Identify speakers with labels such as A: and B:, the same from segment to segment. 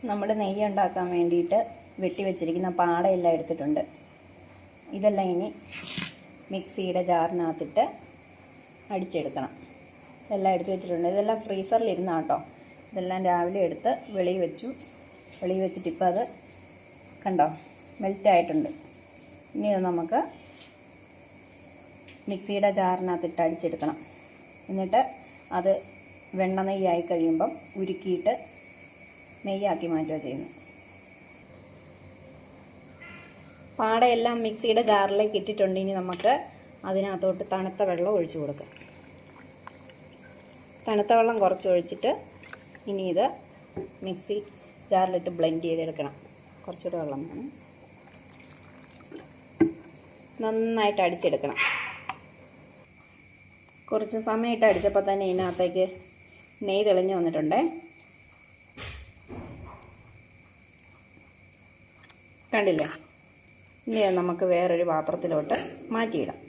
A: നമ്മുടെ നെയ്യ് ഉണ്ടാക്കാൻ വേണ്ടിയിട്ട് വെട്ടി വെച്ചിരിക്കുന്ന പാടയെല്ലാം എടുത്തിട്ടുണ്ട്. ഇതെല്ലാം ഇനി മിക്സിയുടെ ജാറിനകത്തിട്ട് അടിച്ചെടുക്കണം. ഇതെല്ലാം എടുത്ത് വെച്ചിട്ടുണ്ട്. ഇതെല്ലാം ഫ്രീസറിലിരുന്ന കേട്ടോ. ഇതെല്ലാം രാവിലെ എടുത്ത് വെളിയിൽ വെച്ചിട്ട് ഇപ്പോൾ അത് കണ്ടോ മെൽറ്റായിട്ടുണ്ട്. ഇനി ഇത് നമുക്ക് മിക്സിയുടെ ജാറിനകത്തിട്ട് അടിച്ചെടുക്കണം. എന്നിട്ട് അത് വെണ്ണ നെയ്യായി കഴിയുമ്പം ഉരുക്കിയിട്ട് നെയ്യാക്കി മാറ്റുക ചെയ്യുന്നത്. പാടയെല്ലാം മിക്സിയുടെ ജാറിലേക്ക് ഇട്ടിട്ടുണ്ട്. ഇനി നമുക്ക് അതിനകത്തോട്ട് തണുത്ത വെള്ളം ഒഴിച്ചു കൊടുക്കാം. തണുത്ത വെള്ളം കുറച്ച് ഒഴിച്ചിട്ട് ഇനി ഇത് മിക്സി ജാറിലിട്ട് ബ്ലെൻഡ് ചെയ്തെടുക്കണം. കുറച്ചുകൂടെ വെള്ളം വേണം. നന്നായിട്ട് അടിച്ചെടുക്കണം. കുറച്ച് സമയമായിട്ട് അടിച്ചപ്പോൾ തന്നെ ഇതിനകത്തേക്ക് നെയ്യ് തെളിഞ്ഞു വന്നിട്ടുണ്ടേ. കണ്ടില്ലേ? ഇനി നമുക്ക് വേറൊരു പാത്രത്തിലോട്ട് മാറ്റിയിടാം.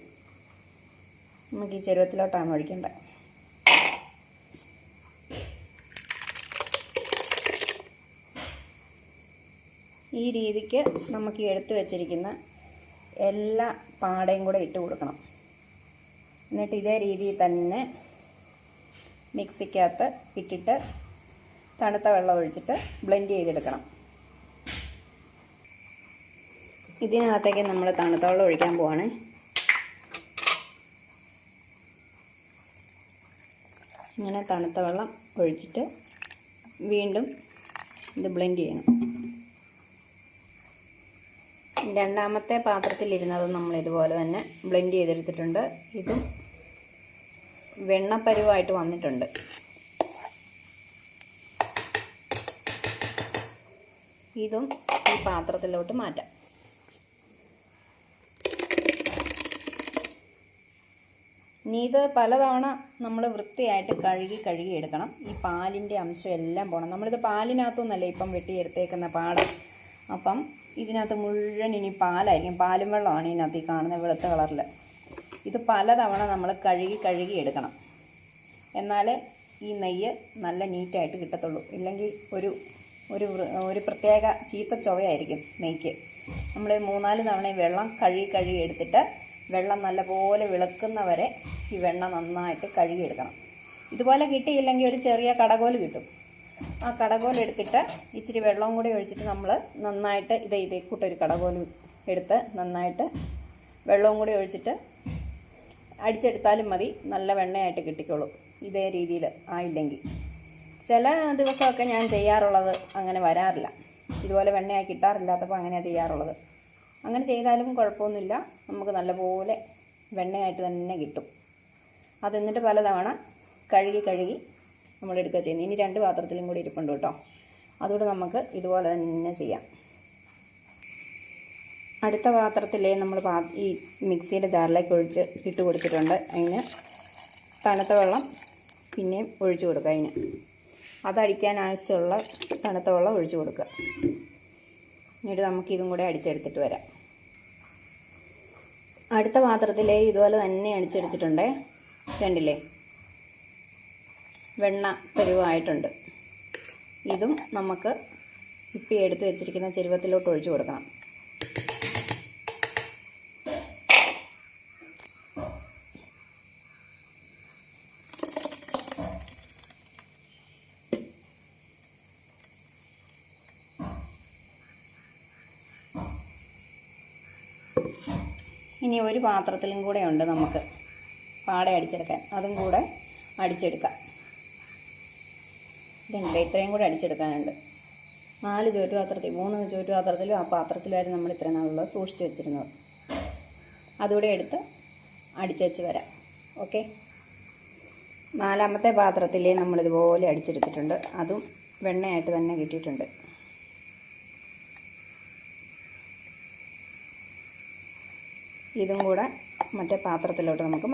A: നമുക്ക് ഈ ചെരുവത്തിലോട്ടാണ് ഒഴിക്കേണ്ടത്. ഈ രീതിക്ക് നമുക്ക് എടുത്തു വെച്ചിരിക്കുന്ന എല്ലാ പാടയും കൂടെ ഇട്ട് കൊടുക്കണം. എന്നിട്ട് ഇതേ രീതിയിൽ തന്നെ മിക്സിക്കകത്ത് ഇട്ടിട്ട് തണുത്ത വെള്ളം ഒഴിച്ചിട്ട് ബ്ലെൻഡ് ചെയ്തെടുക്കണം. ഇതിനകത്തേക്ക് നമ്മൾ തണുത്ത വെള്ളം ഒഴിക്കാൻ പോവാണ്. ഇങ്ങനെ തണുത്ത വെള്ളം ഒഴിച്ചിട്ട് വീണ്ടും ഇത് ബ്ലെൻഡ് ചെയ്യണം. രണ്ടാമത്തെ പാത്രത്തിലിരുന്നത് നമ്മൾ ഇതുപോലെ തന്നെ ബ്ലെൻഡ് ചെയ്തെടുത്തിട്ടുണ്ട്. ഇതും വെണ്ണപ്പരുവായിട്ട് വന്നിട്ടുണ്ട്. ഇതും ഈ പാത്രത്തിലോട്ട് മാറ്റാം. ഇനി ഇത് പലതവണ നമ്മൾ വൃത്തിയായിട്ട് കഴുകി എടുക്കണം. ഈ പാലിൻ്റെ അംശം എല്ലാം പോകണം. നമ്മളിത് പാലിനകത്തുനിന്നല്ലേ ഇപ്പം വെട്ടിയെടുത്തേക്കുന്ന പാടം. അപ്പം ഇതിനകത്ത് മുഴുവൻ ഇനി പാലായിരിക്കും. പാലും വെള്ളമാണ് ഇതിനകത്ത് ഈ കാണുന്ന വെളുത്ത കളറിൽ. ഇത് പലതവണ നമ്മൾ കഴുകി എടുക്കണം. എന്നാലേ ഈ നെയ്യ് നല്ല നീറ്റായിട്ട് കിട്ടത്തുള്ളൂ. ഇല്ലെങ്കിൽ ഒരു പ്രത്യേക ചീത്ത ചൊവയായിരിക്കും നെയ്ക്ക്. നമ്മൾ 3-4 തവണ ഈ വെള്ളം കഴുകി എടുത്തിട്ട് വെള്ളം നല്ലപോലെ വിളക്കുന്നവരെ ഈ വെണ്ണ നന്നായിട്ട് കഴുകിയെടുക്കണം. ഇതുപോലെ കിട്ടിയില്ലെങ്കിൽ ഒരു ചെറിയ കടകോല് കിട്ടും. ആ കടകോൽ എടുത്തിട്ട് ഇച്ചിരി വെള്ളവും കൂടി ഒഴിച്ചിട്ട് നമ്മൾ നന്നായിട്ട് ഇതേ കൂട്ടൊരു കടകോലും എടുത്ത് നന്നായിട്ട് വെള്ളവും കൂടി ഒഴിച്ചിട്ട് അടിച്ചെടുത്താലും മതി. നല്ല വെണ്ണയായിട്ട് കിട്ടിക്കോളും. ഇതേ രീതിയിൽ ആയില്ലെങ്കിൽ ചില ദിവസമൊക്കെ ഞാൻ ചെയ്യാറുള്ളത് അങ്ങനെ വരാറില്ല. ഇതുപോലെ വെണ്ണയായി കിട്ടാറില്ലാത്തപ്പോൾ അങ്ങനെയാണ് ചെയ്യാറുള്ളത്. അങ്ങനെ ചെയ്താലും കുഴപ്പമൊന്നുമില്ല. നമുക്ക് നല്ലപോലെ വെണ്ണയായിട്ട് തന്നെ കിട്ടും. അതെന്നിട്ട് പലതവണ കഴുകി നമ്മൾ എടുക്കുക ചെയ്യുന്നത്. ഇനി 2 പാത്രത്തിലും കൂടി ഇരിപ്പുണ്ട് കേട്ടോ. അതുകൊണ്ട് നമുക്ക് ഇതുപോലെ തന്നെ ചെയ്യാം. അടുത്ത പാത്രത്തിലേ നമ്മൾ ഈ മിക്സിയുടെ ജാറിലേക്ക് ഒഴിച്ച് ഇട്ട് കൊടുത്തിട്ടുണ്ട്. അതിന് തണുത്ത വെള്ളം പിന്നെയും ഒഴിച്ചു കൊടുക്കുക. അതടിക്കാൻ ആവശ്യമുള്ള തണുത്ത വെള്ളം ഒഴിച്ചു കൊടുക്കുക. എന്നിട്ട് നമുക്ക് ഇതും കൂടെ അടിച്ചെടുത്തിട്ട് വരാം. അടുത്ത പാത്രത്തിലേ ഇതുപോലെ തന്നെ അടിച്ചെടുത്തിട്ടുണ്ടേ. കണ്ടില്ലേ? വെണ്ണ പരുവായിട്ടുണ്ട്. ഇതും നമുക്ക് ഇപ്പം എടുത്ത് വെച്ചിരിക്കുന്ന ചെരുവത്തിലോട്ട് ഒഴിച്ചു കൊടുക്കണം. ഇനി ഒരു പാത്രത്തിലും കൂടെ ഉണ്ട് നമുക്ക് പാട അടിച്ചെടുക്കാൻ. അതും കൂടെ അടിച്ചെടുക്കാം. ഇതുണ്ട്, ഇത്രയും കൂടെ അടിച്ചെടുക്കാനുണ്ട്. 4 ചോറ്റുപാത്രത്തിൽ 3 ചോറ്റുപാത്രത്തിലും ആ പാത്രത്തിലായിരുന്നു നമ്മൾ ഇത്രയും നാളുള്ളത് സൂക്ഷിച്ച് വെച്ചിരുന്നത്. അതുകൂടെ എടുത്ത് അടിച്ചു വെച്ച് വരാം. ഓക്കെ. 4ാമത്തെ പാത്രത്തിലേ നമ്മളിതുപോലെ അടിച്ചെടുത്തിട്ടുണ്ട്. അതും വെണ്ണയായിട്ട് തന്നെ കിട്ടിയിട്ടുണ്ട്. ഇതും കൂടെ മറ്റേ പാത്രത്തിലോട്ട് നമുക്ക്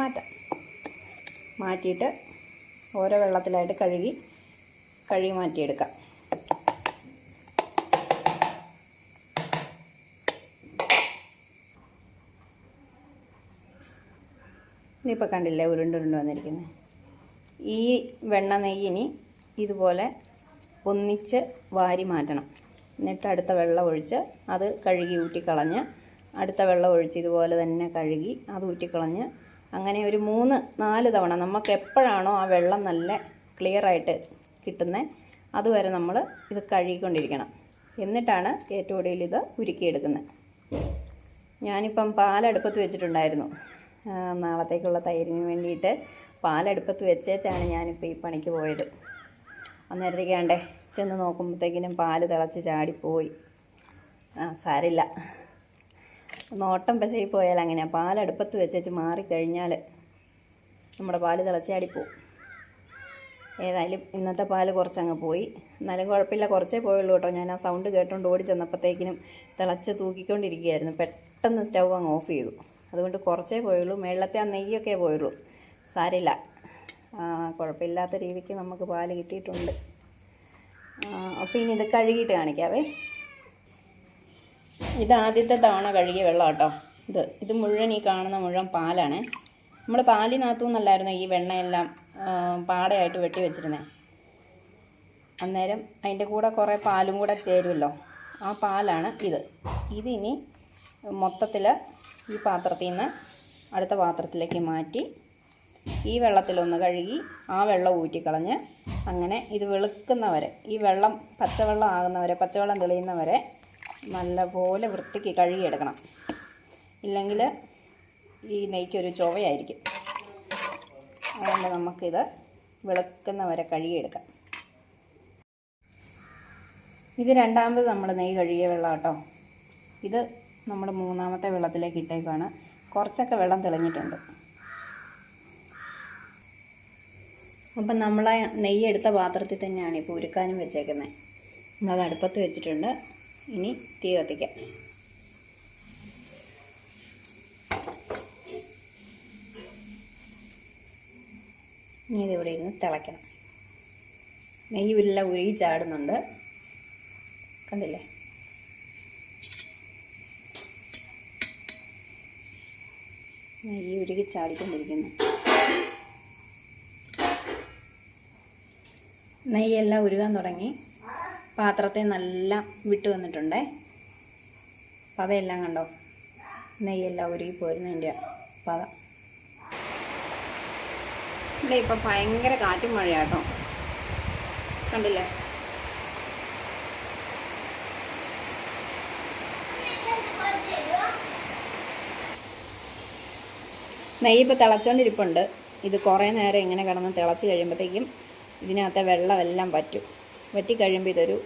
A: മാറ്റിയിട്ട് ഓരോ വെള്ളത്തിലായിട്ട് കഴുകി മാറ്റിയെടുക്കാം. ഇതിപ്പോൾ കണ്ടില്ലേ ഉരുണ്ട് വന്നിരിക്കുന്നത്. ഈ വെണ്ണ നെയ്യിനി ഇതുപോലെ ഒന്നിച്ച് വാരി മാറ്റണം. എന്നിട്ട് അടുത്ത വെള്ളം ഒഴിച്ച് അത് കഴുകി ഊറ്റിക്കളഞ്ഞ് അടുത്ത വെള്ളം ഒഴിച്ച് ഇതുപോലെ തന്നെ കഴുകി അത് ഊറ്റിക്കളഞ്ഞ് അങ്ങനെ ഒരു 3-4 തവണ നമുക്ക് എപ്പോഴാണോ ആ വെള്ളം നല്ല ക്ലിയറായിട്ട് കിട്ടുന്നത് അതുവരെ നമ്മൾ ഇത് കഴുകിക്കൊണ്ടിരിക്കണം. എന്നിട്ടാണ് ഏറ്റവും ഒടുവിൽ ഇത് ഉരുക്കിയെടുക്കുന്നത്. ഞാനിപ്പം പാലടുപ്പത്ത് വെച്ചിട്ടുണ്ടായിരുന്നു. നാളത്തേക്കുള്ള തൈരിന് വേണ്ടിയിട്ട് പാലടുപ്പത്ത് വെച്ചേച്ചാണ് ഞാനിപ്പോൾ ഈ പണിക്ക് പോയത്. അന്നേരത്തേക്കാണ്ടേ ചെന്ന് നോക്കുമ്പോഴത്തേക്കിനും പാല് തിളച്ച് ചാടിപ്പോയി. സാരില്ല, നോട്ടം പശയിൽ പോയാൽ അങ്ങനെയാണ്. പാലടുപ്പത്ത് വെച്ചേച്ച് മാറിക്കഴിഞ്ഞാൽ നമ്മുടെ പാല് തിളച്ചാടിപ്പോവും. ഏതായാലും ഇന്നത്തെ പാല് കുറച്ചങ്ങ് പോയി. എന്നാലും കുഴപ്പമില്ല, കുറച്ചേ പോയുള്ളൂ കേട്ടോ. ഞാൻ ആ സൗണ്ട് കേട്ടുകൊണ്ട് ഓടി ചെന്നപ്പോഴത്തേക്കിനും തിളച്ച് തൂക്കിക്കൊണ്ടിരിക്കുകയായിരുന്നു. പെട്ടെന്ന് സ്റ്റൗ അങ്ങ് ഓഫ് ചെയ്തു. അതുകൊണ്ട് കുറച്ചേ പോയുള്ളൂ. മേളത്തെ ആ നെയ്യൊക്കെ പോയുള്ളൂ. സാരില്ല, കുഴപ്പമില്ലാത്ത രീതിക്ക് നമുക്ക് പാല് കിട്ടിയിട്ടുണ്ട്. അപ്പോൾ ഇനി ഇത് കഴുകിയിട്ട് കാണിക്കാവേ. ഇത് ആദ്യത്തെ തവണ കഴുകിയ വെള്ളം കേട്ടോ. ഇത് മുഴുവൻ ഈ കാണുന്ന മുഴുവൻ പാലാണ്. നമ്മൾ പാലിനകത്തു നിന്നല്ലായിരുന്നു ഈ വെണ്ണയെല്ലാം പാടയായിട്ട് വെട്ടി വെച്ചിരുന്നത്. അന്നേരം അതിൻ്റെ കൂടെ കുറേ പാലും കൂടെ ചേരുമല്ലോ, ആ പാലാണ് ഇത്. ഇതിനി മൊത്തത്തിൽ ഈ പാത്രത്തിൽ നിന്ന് അടുത്ത പാത്രത്തിലേക്ക് മാറ്റി ഈ വെള്ളത്തിലൊന്ന് കഴുകി ആ വെള്ളം ഊറ്റിക്കളഞ്ഞ് അങ്ങനെ ഇത് വെളുക്കുന്നവരെ, ഈ വെള്ളം പച്ചവെള്ളം ആകുന്നവരെ, പച്ചവെള്ളം തെളിയുന്നവരെ നല്ലപോലെ വൃത്തിക്ക് കഴുകിയെടുക്കണം. ഇല്ലെങ്കിൽ ഈ നെയ്ക്കൊരു ചൊവയായിരിക്കും. അതുകൊണ്ട് നമുക്കിത് വെളുക്കുന്നവരെ കഴുകിയെടുക്കാം. ഇത് രണ്ടാമത് നമ്മൾ നെയ്യ് കഴുകിയ വെള്ളം കേട്ടോ. ഇത് നമ്മൾ മൂന്നാമത്തെ വെള്ളത്തിലേക്ക് ഇട്ടേക്കാണ്. കുറച്ചൊക്കെ വെള്ളം തെളിഞ്ഞിട്ടുണ്ട്. അപ്പം നമ്മൾ നെയ്യ് എടുത്ത പാത്രത്തിൽ തന്നെയാണ് ഇപ്പോൾ ഉരുക്കാനും വെച്ചേക്കുന്നത്. നമ്മളത് അടുപ്പത്ത് വെച്ചിട്ടുണ്ട്. ഇനി തീ കത്തിക്കാം. ഇനി ഇതിവിടെ ഇരുന്ന് തിളയ്ക്കണം. നെയ്യെല്ലാം ഉരുകി ചാടുന്നുണ്ട്, കണ്ടില്ലേ? നെയ്യ് ഉരുകി ചാടിക്കൊണ്ടിരിക്കുന്നു. നെയ്യെല്ലാം ഉരുകാൻ തുടങ്ങി. പാത്രത്തെ നല്ല വിട്ട് വന്നിട്ടുണ്ടേ. പതയെല്ലാം കണ്ടോ? നെയ്യെല്ലാം ഉരുകി പോരുന്നതിൻ്റെ പത. ഇവിടെ ഇപ്പം ഭയങ്കര കാറ്റും മഴയാട്ടോ, കണ്ടില്ലേ? നെയ്യ് ഇപ്പോൾ തിളച്ചുകൊണ്ടിരിപ്പുണ്ട്. ഇത് കുറേ നേരം ഇങ്ങനെ കിടന്ന് തിളച്ച് കഴിയുമ്പോഴത്തേക്കും ഇതിനകത്തെ വെള്ളമെല്ലാം വറ്റും. വറ്റിക്കഴിയുമ്പോൾ ഇതൊരു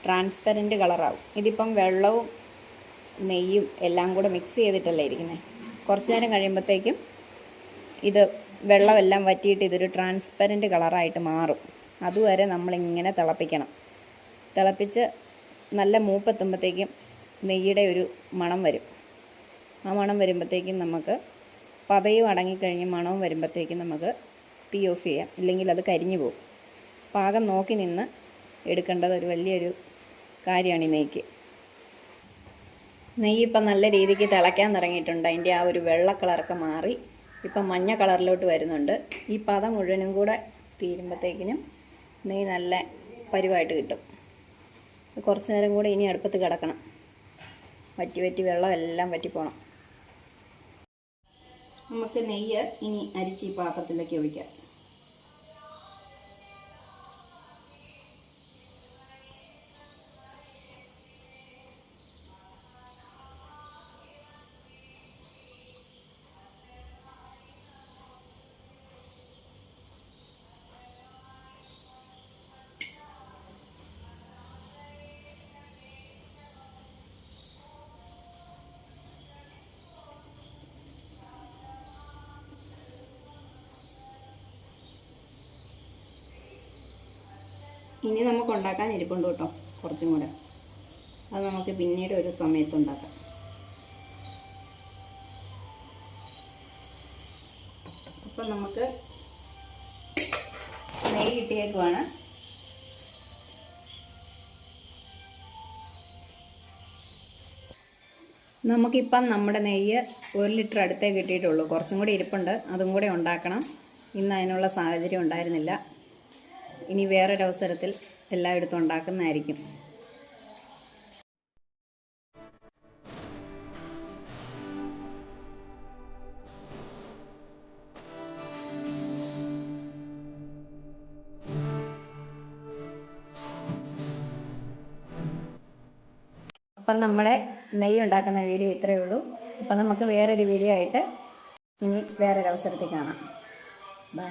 A: ട്രാൻസ്പെറൻറ്റ് കളറാവും. ഇതിപ്പം വെള്ളവും നെയ്യും എല്ലാം കൂടെ മിക്സ് ചെയ്തിട്ടല്ലേ ഇരിക്കുന്നത്. കുറച്ച് നേരം കഴിയുമ്പോഴത്തേക്കും ഇത് വെള്ളമെല്ലാം വറ്റിയിട്ട് ഇതൊരു ട്രാൻസ്പെറൻറ്റ് കളറായിട്ട് മാറും. അതുവരെ നമ്മളിങ്ങനെ തിളപ്പിക്കണം. തിളപ്പിച്ച് നല്ല മൂപ്പെത്തുമ്പോഴത്തേക്കും നെയ്യുടെ ഒരു മണം വരും. ആ മണം വരുമ്പോഴത്തേക്കും നമുക്ക് പതയും അടങ്ങിക്കഴിഞ്ഞ് മണവും വരുമ്പോഴത്തേക്കും നമുക്ക് തീ ഓഫ് ചെയ്യാം. ഇല്ലെങ്കിൽ അത് കരിഞ്ഞു പോകും. പാകം നോക്കി നിന്ന് എടുക്കേണ്ടത് ഒരു വലിയൊരു കാര്യമാണ് ഈ നെയ്ക്ക്. നെയ്യ് ഇപ്പം നല്ല രീതിക്ക് തിളയ്ക്കാൻ തുടങ്ങിയിട്ടുണ്ട്. അതിൻ്റെ ആ ഒരു വെള്ള കളറൊക്കെ മാറി ഇപ്പം മഞ്ഞ കളറിലോട്ട് വരുന്നുണ്ട്. ഈ പത മുഴുവനും കൂടെ തീരുമ്പോഴത്തേക്കിനും നെയ്യ് നല്ല പരുവായിട്ട് കിട്ടും. കുറച്ച് നേരം കൂടെ ഇനി അടുപ്പത്ത് കിടക്കണം. വറ്റി വെള്ളം എല്ലാം വറ്റിപ്പോണം. നമുക്ക് നെയ്യ് ഇനി അരിച്ച് ഈ പാത്രത്തിലേക്ക് ഒഴിക്കാം. ഇനി നമുക്ക് ഉണ്ടാക്കാൻ ഇരിപ്പുണ്ട് കേട്ടോ, കുറച്ചും കൂടെ. അത് നമുക്ക് പിന്നീട് ഒരു സമയത്ത് ഉണ്ടാക്കാം. അപ്പം നമുക്ക് നെയ്യ് കിട്ടിയേക്കുവാണ്. നമുക്കിപ്പം നമ്മുടെ നെയ്യ് 1 ലിറ്റർ അടുത്തേ കിട്ടിയിട്ടുള്ളൂ. കുറച്ചും കൂടി ഇരിപ്പുണ്ട്, അതും കൂടെ ഉണ്ടാക്കണം. ഇന്ന് അതിനുള്ള സാഹചര്യം ഉണ്ടായിരുന്നില്ല. ഇനി വേറൊരവസരത്തിൽ എല്ലായിടത്തും ഉണ്ടാക്കുന്നതായിരിക്കും. അപ്പം നമ്മുടെ നെയ്യ് ഉണ്ടാക്കുന്ന വീഡിയോ ഇത്രയേ ഉള്ളൂ. അപ്പം നമുക്ക് വേറൊരു വീഡിയോ ആയിട്ട് ഇനി വേറൊരു അവസരത്തിൽ കാണാം. ബൈ.